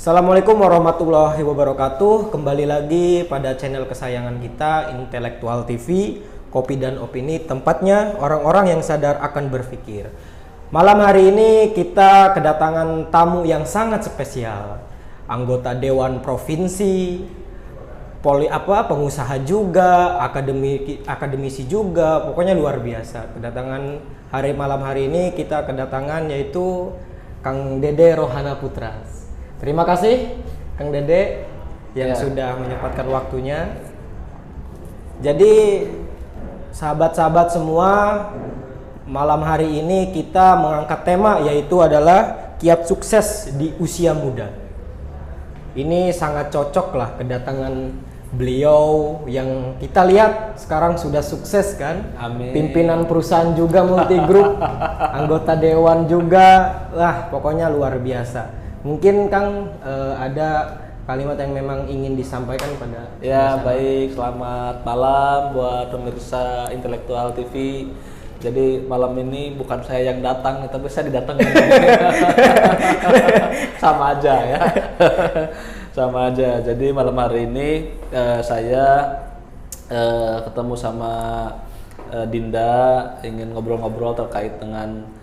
Assalamualaikum warahmatullahi wabarakatuh. Kembali lagi pada channel kesayangan kita, Intelektual TV, Kopi dan Opini, tempatnya orang-orang yang sadar akan berpikir. Malam hari ini kita kedatangan tamu yang sangat spesial. Anggota Dewan Provinsi, pengusaha juga, akademisi juga, pokoknya luar biasa. Malam hari ini kita kedatangan yaitu Kang Dede Rohana Putra. Terima kasih Kang Dede yang sudah menyempatkan waktunya. Jadi sahabat-sahabat semua, malam hari ini kita mengangkat tema yaitu adalah kiat sukses di usia muda. Ini sangat cocok lah kedatangan beliau yang kita lihat sekarang sudah sukses kan. Amin. Pimpinan perusahaan juga, multi grup, anggota dewan juga, lah pokoknya luar biasa. Mungkin Kang ada kalimat yang memang ingin disampaikan pada baik, selamat malam buat pemirsa Intelektual TV. Jadi malam ini bukan saya yang datang, tapi saya didatangin. Sama aja ya. Sama aja. Jadi malam hari ini saya ketemu sama Dinda, ingin ngobrol-ngobrol terkait dengan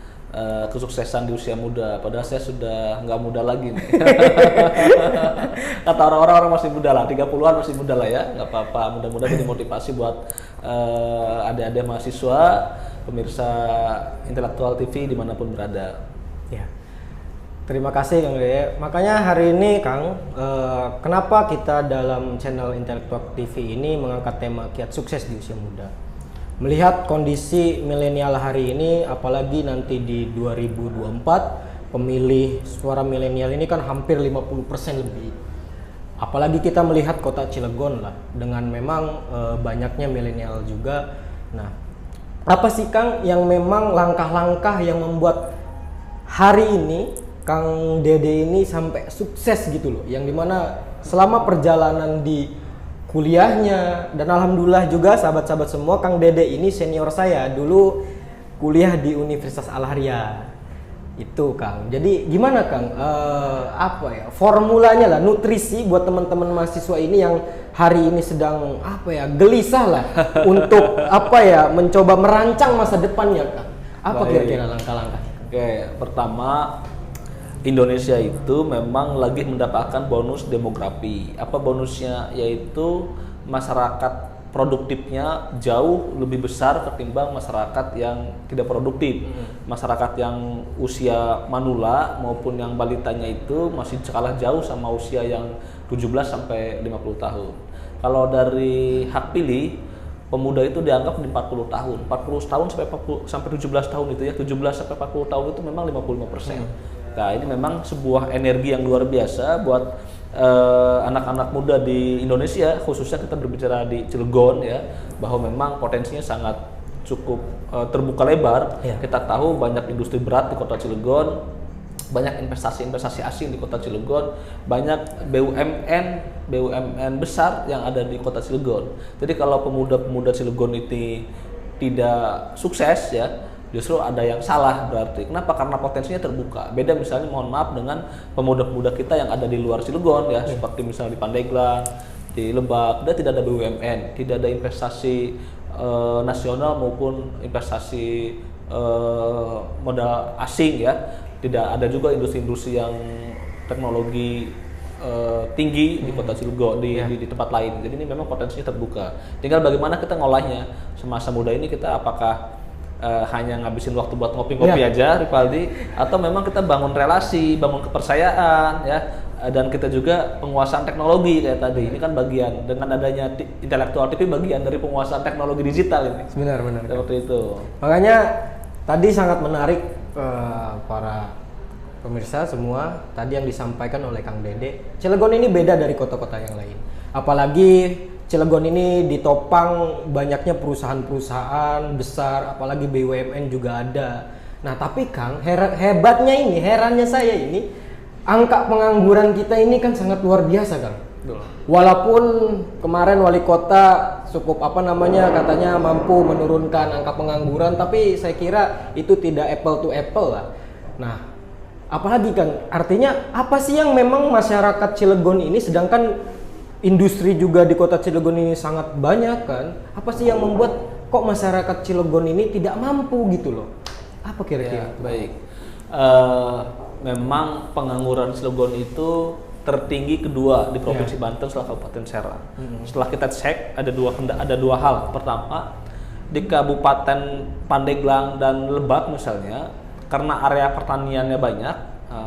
kesuksesan di usia muda. Padahal saya sudah nggak muda lagi nih. Kata orang-orang masih muda lah, 30-an masih muda lah ya, nggak apa-apa. Mudah-mudahan jadi motivasi buat adik-adik mahasiswa, pemirsa Intelektual TV dimanapun berada. Ya. Terima kasih Kang Dede. Makanya hari ini Kang, kenapa kita dalam channel Intelektual TV ini mengangkat tema kiat sukses di usia muda? Melihat kondisi milenial hari ini, apalagi nanti di 2024, pemilih suara milenial ini kan hampir 50% lebih. Apalagi kita melihat kota Cilegon lah, dengan memang banyaknya milenial juga. Nah, apa sih Kang yang memang langkah-langkah yang membuat hari ini Kang Dede ini sampai sukses gitu loh, yang dimana selama perjalanan di kuliahnya, dan alhamdulillah juga sahabat-sahabat semua, Kang Dede ini senior saya, dulu kuliah di Universitas Al-Haria itu Kang. Jadi gimana Kang, formulanya lah, nutrisi buat teman-teman mahasiswa ini yang hari ini sedang gelisah lah untuk mencoba merancang masa depannya Kang. Apa kira-kira langkah-langkah? Oke, pertama, Indonesia itu memang lagi mendapatkan bonus demografi. Apa bonusnya? Yaitu masyarakat produktifnya jauh lebih besar ketimbang masyarakat yang tidak produktif. Masyarakat yang usia manula maupun yang balitanya itu masih kalah jauh sama usia yang 17 sampai 50 tahun. Kalau dari hak pilih, pemuda itu dianggap di 40 tahun. 40 tahun sampai 17 tahun itu ya, 17 sampai 40 tahun itu memang 55%. Nah, ini memang sebuah energi yang luar biasa buat anak-anak muda di Indonesia, khususnya kita berbicara di Cilegon ya, bahwa memang potensinya sangat cukup terbuka lebar. Kita tahu banyak industri berat di kota Cilegon, banyak investasi asing di kota Cilegon, banyak BUMN besar yang ada di kota Cilegon. Jadi kalau pemuda-pemuda Cilegon itu tidak sukses ya, justru ada yang salah berarti. Kenapa? Karena potensinya terbuka. Beda misalnya, mohon maaf, dengan pemuda-pemuda kita yang ada di luar Cilegon ya, seperti misalnya di Pandeglang, di Lebak, dia tidak ada BUMN, tidak ada investasi nasional maupun investasi modal asing ya. Tidak ada juga industri-industri yang teknologi tinggi di kota Cilegon, di tempat lain. Jadi ini memang potensinya terbuka. Tinggal bagaimana kita ngolahnya. Semasa muda ini kita apakah hanya ngabisin waktu buat ngopi-ngopi aja, Ripaldi, atau memang kita bangun relasi, bangun kepercayaan ya, dan kita juga penguasaan teknologi kayak tadi. Ini kan bagian dengan adanya Intelektual TV, bagian dari penguasaan teknologi digital ini. Benar. Seperti itu. Makanya tadi sangat menarik para pemirsa semua tadi yang disampaikan oleh Kang Dede. Cilegon ini beda dari kota-kota yang lain. Apalagi Cilegon ini ditopang banyaknya perusahaan-perusahaan besar, apalagi BUMN juga ada. Nah tapi Kang, herannya saya ini, angka pengangguran kita ini kan sangat luar biasa Kang. Walaupun kemarin wali kota cukup katanya mampu menurunkan angka pengangguran, tapi saya kira itu tidak apple to apple lah. Nah, Apalagi Kang, artinya apa sih yang memang masyarakat Cilegon ini, sedangkan industri juga di kota Cilegon ini sangat banyak kan? Apa sih yang membuat kok masyarakat Cilegon ini tidak mampu gitu loh? Apa kira-kira? Ya, baik. Memang pengangguran Cilegon itu tertinggi kedua di Provinsi Banten setelah Kabupaten Serang. Setelah kita cek ada dua hal. Pertama, di Kabupaten Pandeglang dan Lebak misalnya, karena area pertaniannya banyak,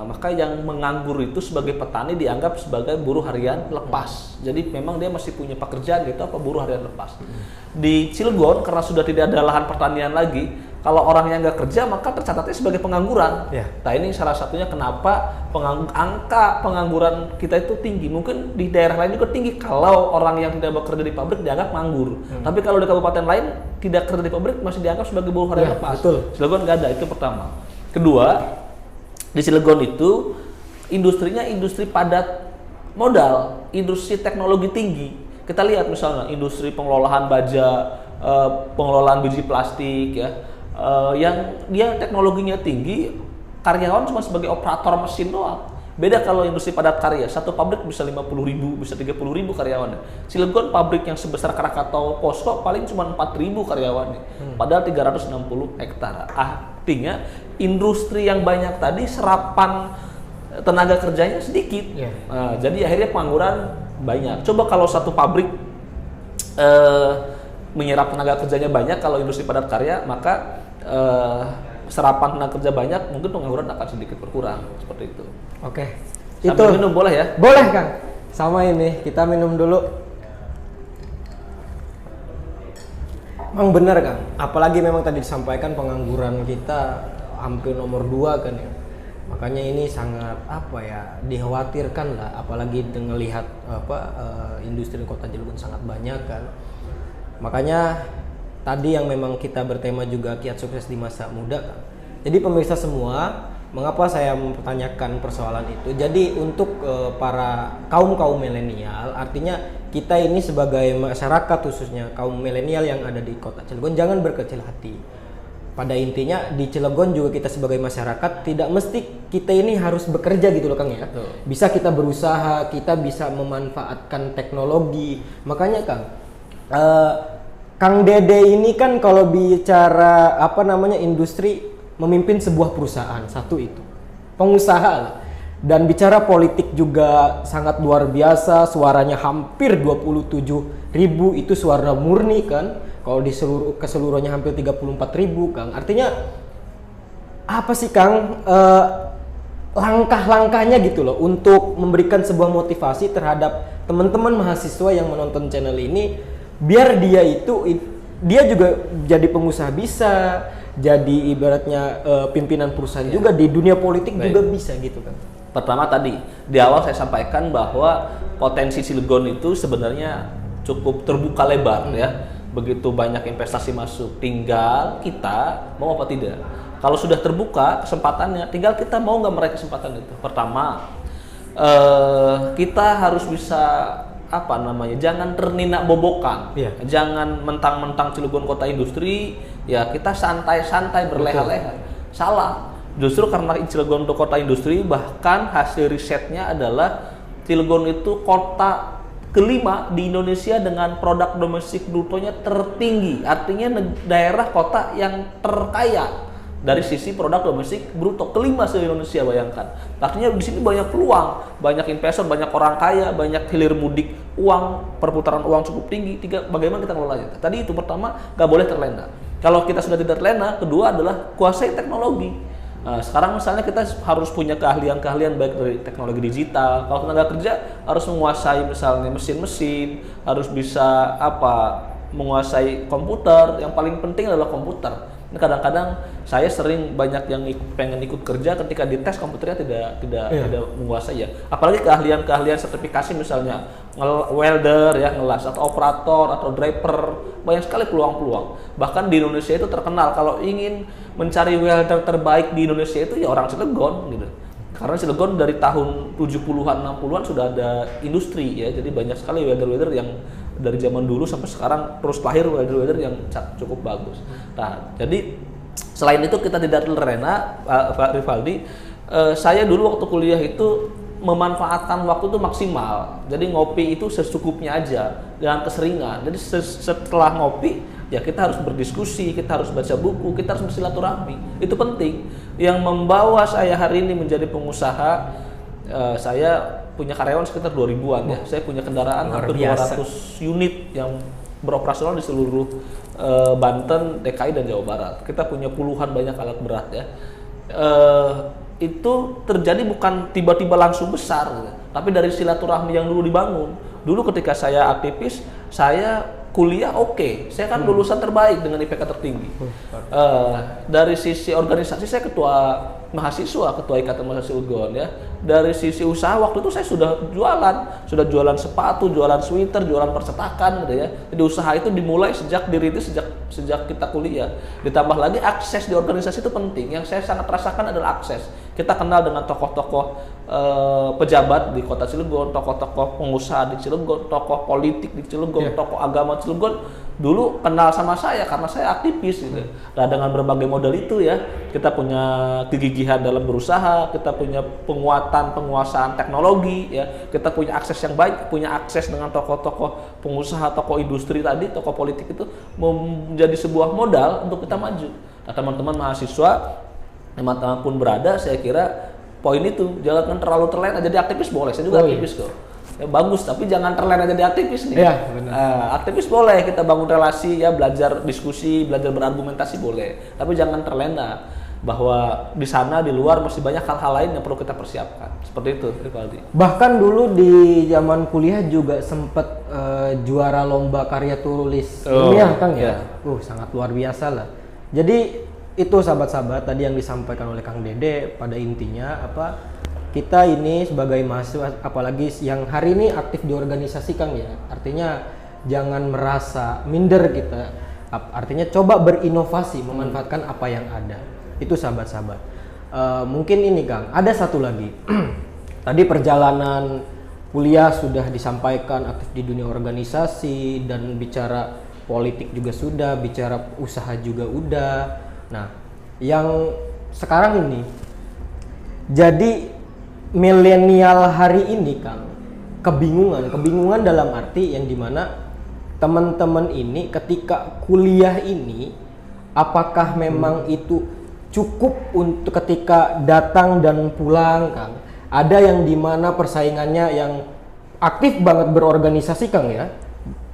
maka yang menganggur itu sebagai petani dianggap sebagai buruh harian lepas. Jadi memang dia masih punya pekerjaan gitu, apa buruh harian lepas. Di Cilegon karena sudah tidak ada lahan pertanian lagi, kalau orangnya nggak kerja maka tercatatnya sebagai pengangguran. Nah ini salah satunya kenapa angka pengangguran kita itu tinggi. Mungkin di daerah lain juga tinggi kalau orang yang tidak bekerja di pabrik dianggap nganggur. Tapi kalau di kabupaten lain tidak kerja di pabrik masih dianggap sebagai buruh harian lepas. Betul. Cilegon nggak ada, itu pertama. Kedua, di Cilegon itu industrinya industri padat modal, industri teknologi tinggi. Kita lihat misalnya industri pengelolaan baja, pengelolaan biji plastik ya, yang dia teknologinya tinggi, karyawan cuma sebagai operator mesin doang. Beda kalau industri padat karya, satu pabrik bisa 50.000, bisa 30.000 karyawannya. Cilegon pabrik yang sebesar Krakatau Posko paling cuma 4.000 karyawannya, padahal 360 hektar. Artinya industri yang banyak tadi serapan tenaga kerjanya sedikit. Nah, jadi akhirnya pengangguran banyak. Coba kalau satu pabrik menyerap tenaga kerjanya banyak, kalau industri padat karya, maka serapan tenaga kerja banyak, mungkin pengangguran akan sedikit berkurang, seperti itu. Oke. Sambil minum boleh ya? Boleh Kang. Sama ini, kita minum dulu. Memang benar Kang, apalagi memang tadi disampaikan pengangguran kita hampir nomor 2 kan ya. Makanya ini sangat dikhawatirkan lah, apalagi dengan lihat industri kota Cilegon sangat banyak kan. Makanya tadi yang memang kita bertema juga kiat sukses di masa muda kan. Jadi pemirsa semua, mengapa saya mempertanyakan persoalan itu? Jadi untuk para kaum milenial, artinya kita ini sebagai masyarakat khususnya kaum milenial yang ada di kota Cilegon jangan berkecil hati. Pada intinya di Cilegon juga kita sebagai masyarakat tidak mesti kita ini harus bekerja gitu loh Kang ya. Bisa kita berusaha, kita bisa memanfaatkan teknologi. Makanya Kang Dede ini kan kalau bicara industri, memimpin sebuah perusahaan, satu itu pengusaha lah. Dan bicara politik juga sangat luar biasa, suaranya hampir 27.000, itu suara murni kan. Kalau di keseluruhannya hampir 34.000 Kang. Artinya apa sih Kang langkah-langkahnya gitu loh untuk memberikan sebuah motivasi terhadap teman-teman mahasiswa yang menonton channel ini, biar dia juga jadi pengusaha bisa, jadi ibaratnya pimpinan perusahaan juga, di dunia politik juga bisa gitu kan. Pertama tadi di awal saya sampaikan bahwa potensi Cilegon itu sebenarnya cukup terbuka lebar ya. Begitu banyak investasi masuk, tinggal kita mau apa tidak. Kalau sudah terbuka kesempatannya, tinggal kita mau nggak meraih kesempatan itu. Pertama, kita harus bisa jangan terninak bobokan, jangan mentang-mentang Cilegon kota industri, ya kita santai-santai berleha-leha. Salah. Justru karena Cilegon itu kota industri, bahkan hasil risetnya adalah Cilegon itu kota kelima di Indonesia dengan produk domestik brutonya tertinggi. Artinya daerah kota yang terkaya dari sisi produk domestik bruto, kelima se-Indonesia, bayangkan. Artinya di sini banyak peluang, banyak investor, banyak orang kaya, banyak hilir mudik uang, perputaran uang cukup tinggi. Bagaimana kita ngelolanya? Tadi itu pertama, nggak boleh terlena. Kalau kita sudah tidak terlena, kedua adalah kuasai teknologi. Nah, sekarang misalnya kita harus punya keahlian-keahlian baik dari teknologi digital. Kalau tenaga kerja harus menguasai misalnya mesin-mesin, harus bisa menguasai komputer. Yang paling penting adalah komputer. Ini kadang-kadang saya sering banyak yang pengen ikut kerja, ketika dites komputernya tidak menguasai ya. Apalagi keahlian-keahlian sertifikasi misalnya welder ya, ngelas, atau operator atau driver, banyak sekali peluang-peluang. Bahkan di Indonesia itu terkenal kalau ingin mencari welder terbaik di Indonesia itu ya orang Cilegon gitu. Karena Cilegon dari tahun 70-an 60-an sudah ada industri ya. Jadi banyak sekali welder-welder yang dari zaman dulu sampai sekarang terus lahir welder-welder yang cukup bagus. Nah, jadi selain itu kita tidak terlena, Pak Rivaldi, Saya dulu waktu kuliah itu memanfaatkan waktu itu maksimal. Jadi ngopi itu secukupnya aja, jangan keseringan. Jadi setelah ngopi ya kita harus berdiskusi, kita harus baca buku, kita harus bersilaturahmi. Itu penting. Yang membawa saya hari ini menjadi pengusaha, saya punya karyawan sekitar 2000-an ya. Saya punya kendaraan hampir 200 unit yang beroperasional di seluruh Banten, DKI dan Jawa Barat. Kita punya puluhan banyak alat berat ya. Itu terjadi bukan tiba-tiba langsung besar, gitu. Tapi dari silaturahmi yang dulu dibangun. Dulu ketika saya aktivis, saya kuliah saya kan lulusan terbaik dengan IPK tertinggi. Dari sisi organisasi saya ketua mahasiswa, ketua Ikatan Mahasiswa UGON ya. Dari sisi usaha waktu itu saya sudah jualan sepatu, jualan sweater, jualan percetakan gitu ya. Jadi usaha itu dimulai dirintis sejak kita kuliah. Ditambah lagi akses di organisasi itu penting. Yang saya sangat rasakan adalah akses. Kita kenal dengan tokoh-tokoh pejabat di Kota Cilegon, tokoh-tokoh pengusaha di Cilegon, tokoh politik di Cilegon, tokoh agama Cilegon. Dulu kenal sama saya karena saya aktivis gitu. Nah, dengan berbagai modal itu ya, kita punya kegigihan dalam berusaha, kita punya penguasaan teknologi ya, kita punya akses yang baik, punya akses dengan tokoh-tokoh pengusaha, tokoh industri tadi, tokoh politik itu menjadi sebuah modal untuk kita maju. Nah, teman-teman mahasiswa dimanapun berada, saya kira poin itu jangan terlalu terlena jadi aktivis boleh, saya juga aktivis kok. Ya, bagus, tapi jangan terlena jadi aktivis nih. Iya, benar. Aktivis boleh, kita bangun relasi ya, belajar diskusi, belajar berargumentasi boleh. Tapi jangan terlena bahwa di sana di luar masih banyak hal-hal lain yang perlu kita persiapkan. Seperti itu, Rivaldi. Bahkan dulu di zaman kuliah juga sempat juara lomba karya tulis ilmiah, Kang ya. Sangat luar biasa lah. Jadi itu sahabat-sahabat tadi yang disampaikan oleh Kang Dede, pada intinya kita ini sebagai mahasiswa, apalagi yang hari ini aktif di organisasi, Kang ya, artinya jangan merasa minder kita, artinya coba berinovasi, memanfaatkan apa yang ada. Itu sahabat-sahabat. Mungkin ini, Kang, ada satu lagi. Tadi perjalanan kuliah sudah disampaikan, aktif di dunia organisasi dan bicara politik juga sudah, bicara usaha juga udah. Nah, yang sekarang ini jadi milenial hari ini, Kang, kebingungan dalam arti yang dimana teman-teman ini ketika kuliah ini apakah memang itu cukup untuk ketika datang dan pulang, Kang? Ada yang dimana persaingannya yang aktif banget berorganisasi, Kang ya,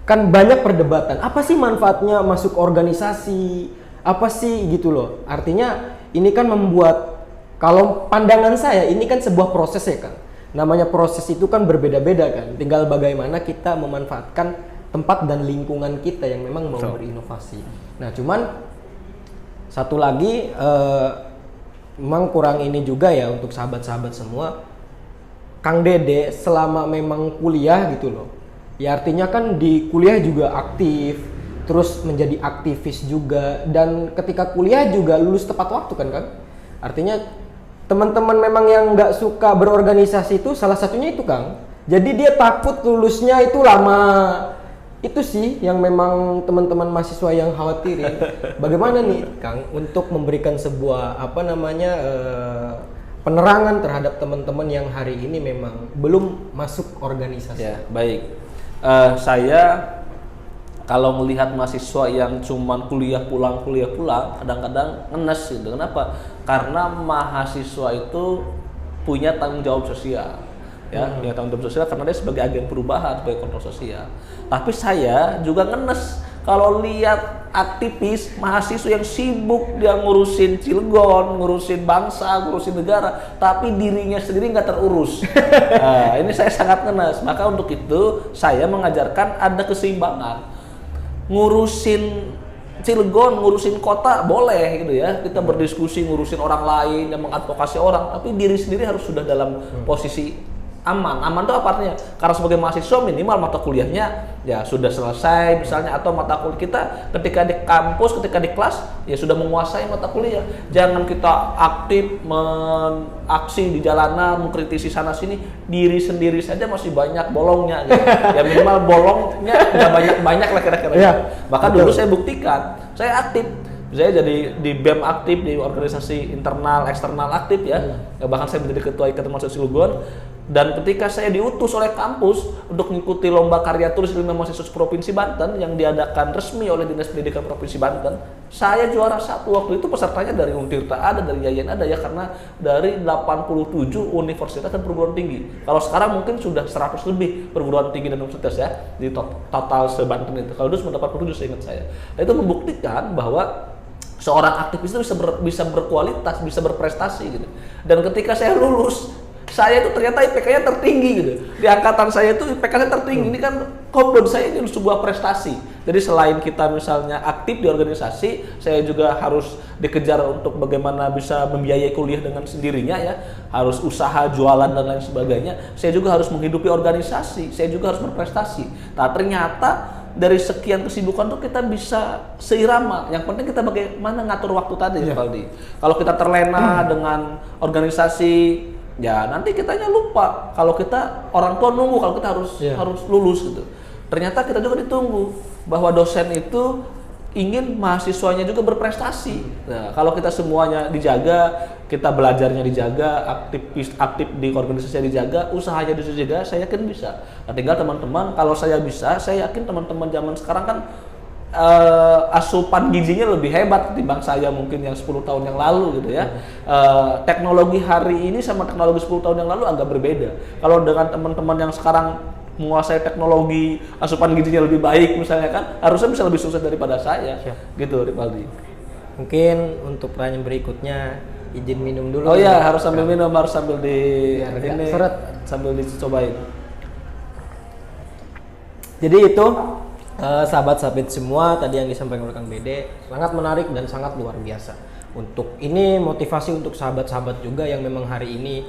kan banyak perdebatan. Apa sih manfaatnya masuk organisasi? Apa sih gitu loh? Artinya ini kan membuat, kalau pandangan saya ini kan sebuah proses ya, Kang. Namanya proses itu kan berbeda-beda kan. Tinggal bagaimana kita memanfaatkan tempat dan lingkungan kita yang memang mau berinovasi. Nah, cuman satu lagi memang kurang ini juga ya untuk sahabat-sahabat semua. Kang Dede selama memang kuliah gitu loh. Ya artinya kan di kuliah juga aktif, terus menjadi aktivis juga, dan ketika kuliah juga lulus tepat waktu kan, Kang? Artinya teman-teman memang yang nggak suka berorganisasi itu salah satunya itu, Kang. Jadi dia takut lulusnya itu lama. Itu sih yang memang teman-teman mahasiswa yang khawatirin. Bagaimana nih, Kang, untuk memberikan sebuah penerangan terhadap teman-teman yang hari ini memang belum masuk organisasi? Ya, baik. Saya kalau melihat mahasiswa yang cuman kuliah pulang, kadang-kadang ngenes gitu. Kenapa? Karena mahasiswa itu punya tanggung jawab sosial. Ya, punya tanggung jawab sosial karena dia sebagai agen perubahan, sebagai kontrol sosial. Tapi saya juga ngenes kalau lihat aktivis mahasiswa yang sibuk dia ngurusin Cilegon, ngurusin bangsa, ngurusin negara, tapi dirinya sendiri nggak terurus. Nah, ini saya sangat ngenes. Maka untuk itu saya mengajarkan ada keseimbangan. Ngurusin Cilegon, ngurusin kota boleh gitu ya, kita berdiskusi ngurusin orang lain dan mengadvokasi orang, tapi diri sendiri harus sudah dalam posisi aman. Aman itu apa artinya? Karena sebagai mahasiswa minimal mata kuliahnya ya sudah selesai misalnya, atau mata kuliah kita ketika di kampus, ketika di kelas ya sudah menguasai mata kuliah. Jangan kita aktif aksi di jalanan, mengkritisi sana sini, diri sendiri saja masih banyak bolongnya gitu. Ya minimal bolongnya nggak banyak lah kira-kira. Ya, Bahkan dulu saya buktikan, saya aktif Saya jadi di BEM aktif, di organisasi internal, eksternal aktif ya. Bahkan saya menjadi ketua Ikatan Mahasiswa Cilegon. Dan ketika saya diutus oleh kampus untuk mengikuti lomba karya tulis ilmiah mahasiswa Provinsi Banten yang diadakan resmi oleh Dinas Pendidikan Provinsi Banten, saya juara 1 waktu itu. Pesertanya dari Untirta ada, dari Yayan ada ya, karena dari 87 universitas dan perguruan tinggi. Kalau sekarang mungkin sudah 100 lebih perguruan tinggi dan universitas ya di total se-Banten itu. Kalau dulu cuma 87 seingat saya. Nah, itu membuktikan bahwa seorang aktivis itu bisa berkualitas, bisa berprestasi gitu. Dan ketika saya lulus, saya itu ternyata IPK-nya tertinggi gitu. Di angkatan saya itu IPK-nya tertinggi. Ini kan komdon saya ini sebuah prestasi. Jadi selain kita misalnya aktif di organisasi, saya juga harus dikejar untuk bagaimana bisa membiayai kuliah dengan sendirinya ya. Harus usaha, jualan dan lain sebagainya. Saya juga harus menghidupi organisasi. Saya juga harus berprestasi. Nah, ternyata dari sekian kesibukan tuh kita bisa seirama. Yang penting kita bagaimana ngatur waktu tadi ya, Valdi. Kalau kita terlena dengan organisasi, ya nanti kitanya lupa kalau kita orang tua nunggu kalau kita harus lulus gitu. Ternyata kita juga ditunggu bahwa dosen itu ingin mahasiswanya juga berprestasi. Nah, kalau kita semuanya dijaga, kita belajarnya dijaga, aktif di organisasi dijaga, usahanya dijaga, saya yakin bisa. Nah, tinggal teman-teman, kalau saya bisa, saya yakin teman-teman zaman sekarang kan asupan gizinya lebih hebat ketimbang saya mungkin yang 10 tahun yang lalu gitu ya. Teknologi hari ini sama teknologi 10 tahun yang lalu agak berbeda. Kalau dengan teman-teman yang sekarang menguasai teknologi, asupan gizinya lebih baik misalnya kan, harusnya bisa lebih sukses daripada saya. Gitu, Rivaldi. Mungkin untuk pertanyaan berikutnya izin minum dulu. Oh iya, harus sambil minum, harus sambil sambil dicobain. Jadi itu sahabat Sapit semua, tadi yang disampaikan oleh Kang Dede sangat menarik dan sangat luar biasa. Untuk ini motivasi untuk sahabat-sahabat juga yang memang hari ini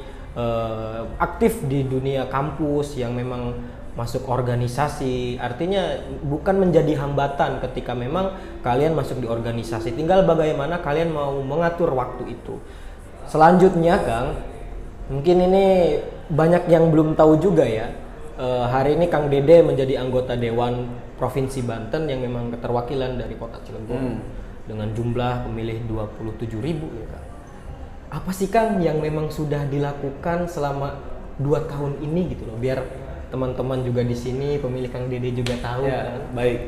aktif di dunia kampus, yang memang masuk organisasi. Artinya bukan menjadi hambatan ketika memang kalian masuk di organisasi. Tinggal bagaimana kalian mau mengatur waktu itu. Selanjutnya Kang, mungkin ini banyak yang belum tahu juga ya. Hari ini Kang Dede menjadi anggota Dewan Provinsi Banten yang memang keterwakilan dari Kota Cilegon dengan jumlah pemilih 27.000 ya Kang. Apa sih Kang yang memang sudah dilakukan selama 2 tahun ini gitu loh, biar teman-teman juga di sini pemilih Kang Dede juga tahu ya, kan? Baik.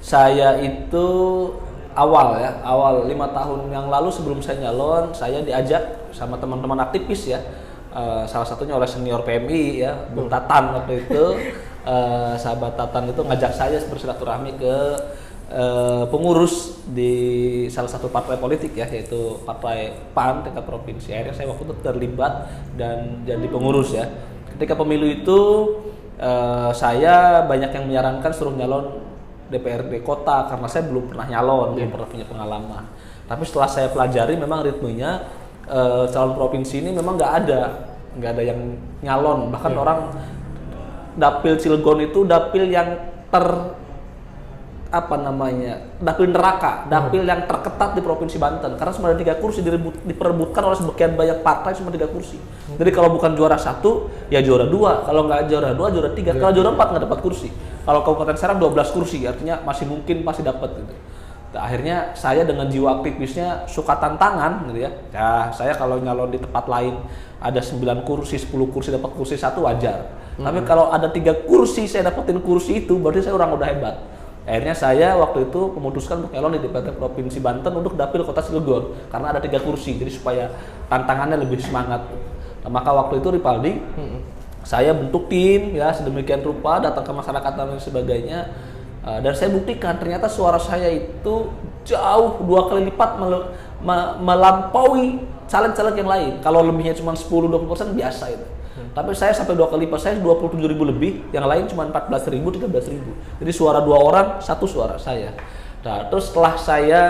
Saya itu awal 5 tahun yang lalu sebelum saya nyalon, saya diajak sama teman-teman aktivis ya. Salah satunya oleh senior PMI ya, Bung Tatan waktu itu. Sahabat Tatan itu ngajak saya bersilaturahmi ke pengurus di salah satu partai politik ya, yaitu Partai PAN tingkat provinsi. Akhirnya saya waktu itu terlibat dan jadi pengurus ya. Ketika pemilu itu saya banyak yang menyarankan suruh nyalon DPRD kota karena saya belum pernah nyalon, belum pernah punya pengalaman. Tapi setelah saya pelajari memang ritmenya calon provinsi ini memang nggak ada yang nyalon. Bahkan orang dapil Cilegon itu dapil yang dapil neraka, dapil yang terketat di Provinsi Banten karena cuma ada 3 kursi diperebutkan oleh sebagian banyak partai, cuma 3 kursi. Jadi kalau bukan juara 1 ya juara 2, kalau nggak juara 2 juara 3, kalau juara 4 nggak dapat kursi. Kalau Kabupaten Serang 12 kursi, artinya masih mungkin pasti dapat gitu. Nah, akhirnya saya dengan jiwa aktivisnya suka tantangan gitu ya. Ya, saya kalau nyalon di tempat lain ada 9 kursi, 10 kursi dapat kursi 1 wajar. Tapi kalau ada 3 kursi saya dapetin kursi itu berarti saya orang udah hebat. Akhirnya saya waktu itu memutuskan untuk nyalon di DPRD Provinsi Banten untuk dapil Kota Cilegon karena ada 3 kursi, jadi supaya tantangannya lebih semangat. Nah, maka waktu itu Rivaldi, saya bentuk tim ya sedemikian rupa, datang ke masyarakat dan lain sebagainya. Dan saya buktikan ternyata suara saya itu jauh 2 kali lipat melampaui caleg-caleg yang lain. Kalau lebihnya cuma 10-20% biasa itu. Tapi saya sampai 2 kali lipat, saya 27.000 lebih, yang lain cuma 14.000, 13.000. Jadi suara 2 orang, 1 suara saya. Nah, terus setelah saya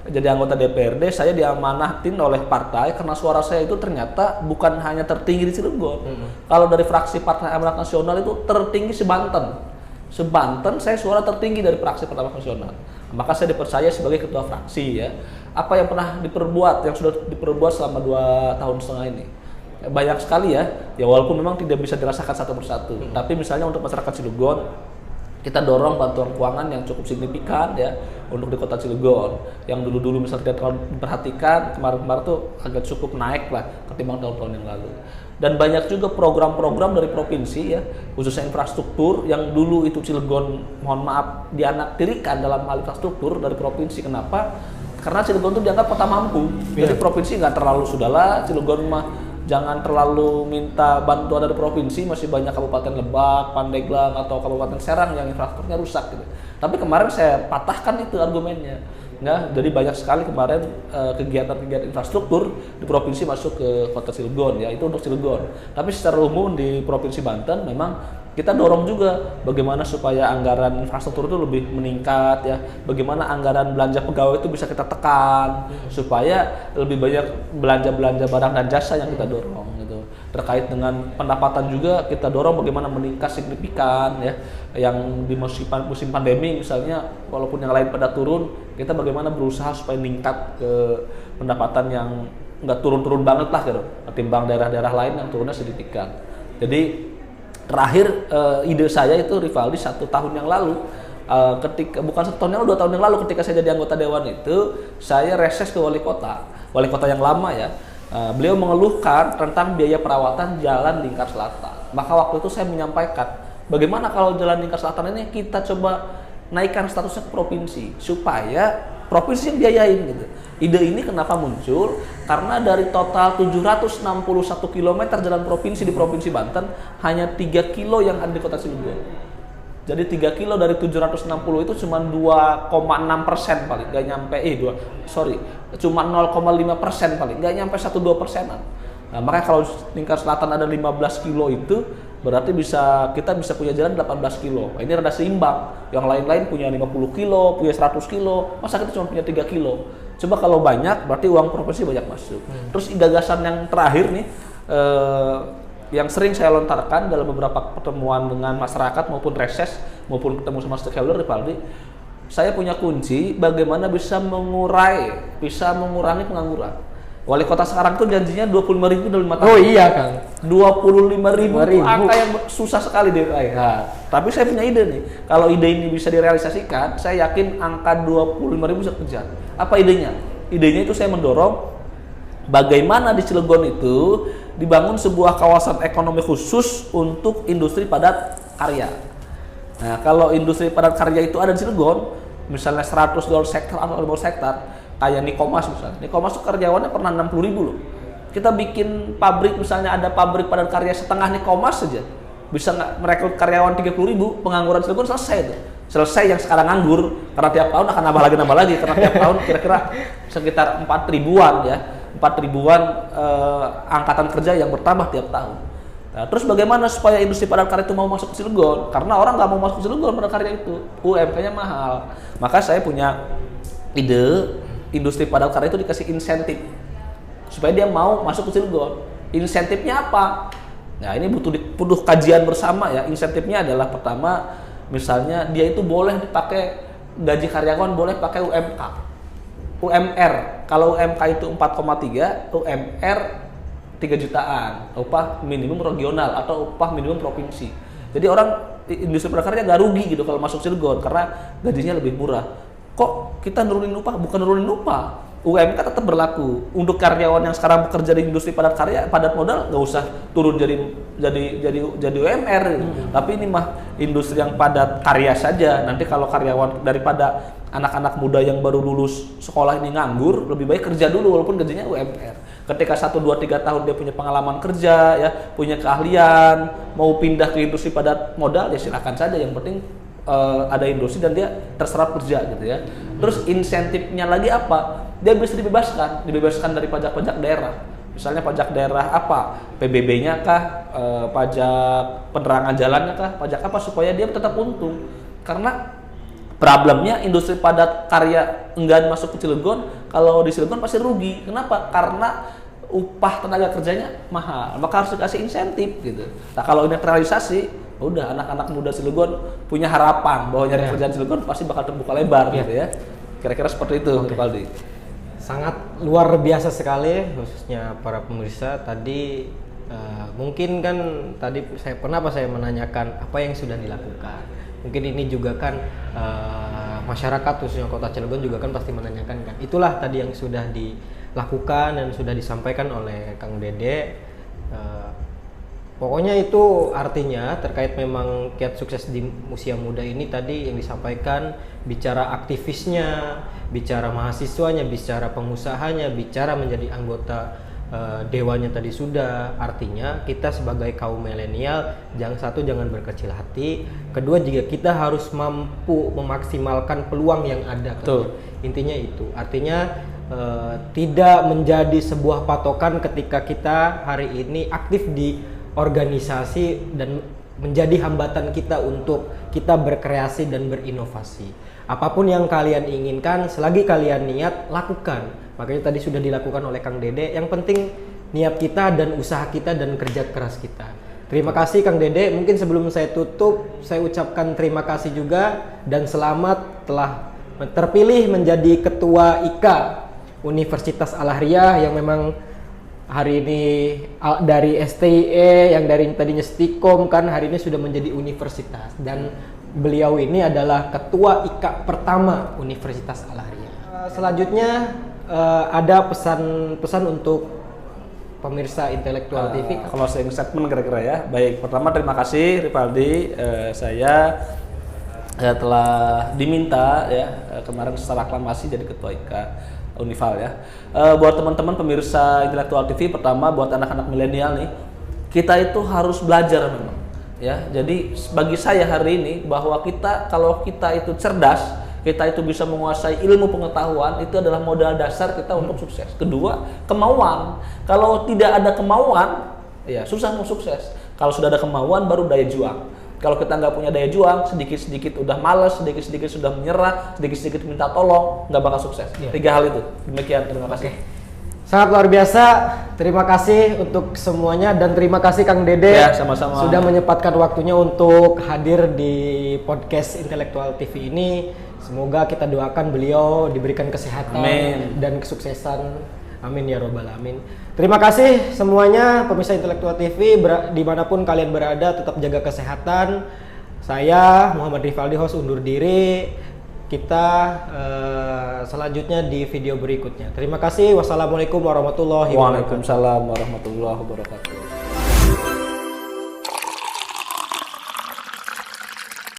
jadi anggota DPRD, saya diamanatin oleh partai karena suara saya itu ternyata bukan hanya tertinggi di Cilegon. Kalau dari fraksi Partai Amanat Nasional itu tertinggi se-Banten. Se-Banten saya suara tertinggi dari fraksi Partai Amanat Nasional. Maka saya dipercaya sebagai ketua fraksi ya. Apa yang pernah diperbuat, yang sudah diperbuat selama 2,5 tahun ini? Banyak sekali ya walaupun memang tidak bisa dirasakan satu persatu. Tapi misalnya untuk masyarakat Cilegon, kita dorong bantuan keuangan yang cukup signifikan ya untuk di kota Cilegon. Yang dulu-dulu misalnya tidak terlalu diperhatikan, kemarin-kemarin tuh agak cukup naik lah ketimbang tahun-tahun yang lalu. Dan banyak juga program-program dari provinsi ya, khususnya infrastruktur yang dulu itu Cilegon, mohon maaf, dianaktirikan dalam hal infrastruktur dari provinsi. Kenapa? Karena Cilegon itu dianggap kota mampu. Jadi provinsi nggak terlalu, sudahlah Cilegon mah jangan terlalu minta bantuan dari provinsi, masih banyak Kabupaten Lebak, Pandeglang, atau Kabupaten Serang yang infrastrukturnya rusak gitu. Tapi kemarin saya patahkan itu argumennya. Nah, jadi banyak sekali kemarin kegiatan-kegiatan infrastruktur di provinsi masuk ke kota Cilegon ya, itu untuk Cilegon. Tapi secara umum di Provinsi Banten memang kita dorong juga bagaimana supaya anggaran infrastruktur itu lebih meningkat ya, bagaimana anggaran belanja pegawai itu bisa kita tekan supaya lebih banyak belanja barang dan jasa yang kita dorong gitu. Terkait dengan pendapatan juga kita dorong bagaimana meningkat signifikan ya, yang di musim pandemi misalnya walaupun yang lain pada turun, kita bagaimana berusaha supaya meningkat ke pendapatan yang nggak turun-turun banget lah gitu, ketimbang daerah-daerah lain yang turunnya signifikan. Jadi terakhir ide saya itu Rivaldi 1 tahun yang lalu, ketika bukan 1 tahun yang lalu, 2 tahun yang lalu ketika saya jadi anggota dewan itu, saya reses ke wali kota yang lama ya. Beliau mengeluhkan tentang biaya perawatan jalan Lingkar Selatan. Maka waktu itu saya menyampaikan, bagaimana kalau jalan Lingkar Selatan ini kita coba naikkan statusnya ke provinsi supaya provinsi yang biayain gitu. Ide ini kenapa muncul? Karena dari total 761 km jalan provinsi di Provinsi Banten, hanya 3 kilo yang ada di kota Cilegon. Jadi 3 kilo dari 760 itu cuma 2,6% paling, nggak nyampe, cuma 0,5% paling, nggak nyampe 1-2%an. Nah, makanya kalau Lingkar Selatan ada 15 kilo itu, berarti kita bisa punya jalan 18 kilo. Ini rada seimbang. Yang lain-lain punya 50 kilo, punya 100 kilo, masa kita cuma punya 3 kilo? Coba kalau banyak, berarti uang provinsi banyak masuk. Terus gagasan yang terakhir nih, yang sering saya lontarkan dalam beberapa pertemuan dengan masyarakat maupun reses maupun ketemu sama stakeholder Rivaldi, saya punya kunci bagaimana bisa mengurangi pengangguran. Wali kota sekarang tuh janjinya 25.000 dalam 5 tahun. Oh iya Kang, 25.000 itu angka yang susah sekali diraih. Tapi saya punya ide nih, kalau ide ini bisa direalisasikan, saya yakin angka 25.000 bisa kejar. Apa idenya? Idenya itu saya mendorong bagaimana di Cilegon itu dibangun sebuah kawasan ekonomi khusus untuk industri padat karya. Nah, kalau industri padat karya itu ada di Cilegon, misalnya $100 hektar atau $50 hektar, kayak Nikomas misalnya. Nikomas itu karyawannya pernah 60.000 loh. Kita bikin pabrik, misalnya ada pabrik padat karya setengah Nikomas saja, bisa nggak merekrut karyawan 30.000, pengangguran Cilegon selesai tuh. Selesai yang sekarang nganggur, karena tiap tahun akan nambah lagi, karena tiap tahun kira-kira sekitar 4.000-an ya. 4.000-an angkatan kerja yang bertambah tiap tahun. Nah, terus bagaimana supaya industri padat karya itu mau masuk ke Cilegon? Karena orang nggak mau masuk ke Cilegon padat karya itu, UMK-nya mahal. Maka saya punya ide, industri padat karya itu dikasih insentif supaya dia mau masuk ke Cilegon. Insentifnya apa? Nah, ini butuh kajian bersama ya. Insentifnya adalah pertama, misalnya dia itu boleh dipakai, gaji karyawan boleh pakai UMR. Kalau UMK itu 4,3, UMR 3 jutaan, upah minimum regional atau upah minimum provinsi. Jadi orang industri padat karya nggak rugi gitu kalau masuk Cilegon karena gajinya lebih murah. Kok kita nurunin upah? Bukan nurunin upah, UMK tetap berlaku. Untuk karyawan yang sekarang bekerja di industri padat karya, padat modal, nggak usah turun jadi UMR. Tapi ini mah industri yang padat karya saja. Nanti kalau karyawan daripada anak-anak muda yang baru lulus sekolah ini nganggur, lebih baik kerja dulu walaupun gajinya UMR. Ketika 1, 2, 3 tahun dia punya pengalaman kerja, ya, punya keahlian, mau pindah ke industri padat modal, ya silakan saja. Yang penting ada industri dan dia terserap kerja gitu ya. Terus insentifnya lagi apa? Dia bisa dibebaskan dari pajak-pajak daerah. Misalnya pajak daerah apa? PBB-nya kah? Pajak penerangan jalannya kah? Pajak apa supaya dia tetap untung? Karena problemnya industri padat karya enggan masuk ke Cilegon, kalau di Cilegon pasti rugi. Kenapa? Karena upah tenaga kerjanya mahal, maka harus dikasih insentif gitu. Nah, kalau ini terrealisasi, udah anak-anak muda Cilegon punya harapan bahwa nyari kerjaan Cilegon pasti bakal terbuka lebar gitu ya. Kira-kira seperti itu, Rivaldi. Sangat luar biasa sekali, khususnya para pemirsa. Tadi mungkin kan tadi saya menanyakan apa yang sudah dilakukan. Mungkin ini juga kan masyarakat khususnya Kota Cilegon juga kan pasti menanyakan kan. Itulah tadi yang sudah dilakukan dan sudah disampaikan oleh Kang Dede. Pokoknya itu artinya terkait memang kiat sukses di usia muda ini tadi yang disampaikan, bicara aktivisnya, bicara mahasiswanya, bicara pengusahanya, bicara menjadi anggota dewanya tadi sudah. Artinya kita sebagai kaum milenial jangan berkecil hati, kedua juga kita harus mampu memaksimalkan peluang yang ada. Intinya itu artinya tidak menjadi sebuah patokan ketika kita hari ini aktif di organisasi dan menjadi hambatan kita untuk kita berkreasi dan berinovasi. Apapun yang kalian inginkan, selagi kalian niat, lakukan. Makanya tadi sudah dilakukan oleh Kang Dede. Yang penting niat kita dan usaha kita dan kerja keras kita. Terima kasih Kang Dede. Mungkin sebelum saya tutup, saya ucapkan terima kasih juga dan selamat telah terpilih menjadi Ketua IKA Universitas Al-Ahriah yang memang hari ini dari STIE yang dari tadinya Stikom kan hari ini sudah menjadi universitas, dan beliau ini adalah ketua IKA pertama Universitas Al-Ahriah. Selanjutnya ada pesan-pesan untuk pemirsa Intelektual TV. Closing statement kira-kira ya. Baik, pertama terima kasih Ripaldi, saya telah diminta ya kemarin secara aklamasi jadi ketua IKA Unival ya. Buat teman-teman pemirsa Intelektual TV, pertama buat anak-anak milenial nih, kita itu harus belajar memang ya. Jadi bagi saya hari ini bahwa kalau kita itu cerdas, kita itu bisa menguasai ilmu pengetahuan, itu adalah modal dasar kita untuk sukses. Kedua, kemauan. Kalau tidak ada kemauan, ya susah mau sukses. Kalau sudah ada kemauan baru daya juang. Kalau kita nggak punya daya juang, sedikit-sedikit udah malas, sedikit-sedikit sudah menyerah, sedikit-sedikit minta tolong, nggak bakal sukses. Tiga hal itu. Demikian, terima kasih. Sangat luar biasa. Terima kasih untuk semuanya dan terima kasih Kang Dede sama-sama. Sudah menyempatkan waktunya untuk hadir di podcast Intelektual TV ini. Semoga kita doakan beliau diberikan kesehatan dan kesuksesan. Amin ya robbal alamin. Terima kasih semuanya pemirsa Intelektual TV dimanapun kalian berada, tetap jaga kesehatan. Saya Muhammad Rifaldi host undur diri. Kita selanjutnya di video berikutnya. Terima kasih. Wassalamualaikum warahmatullahi wabarakatuh. Waalaikumsalam warahmatullahi wabarakatuh.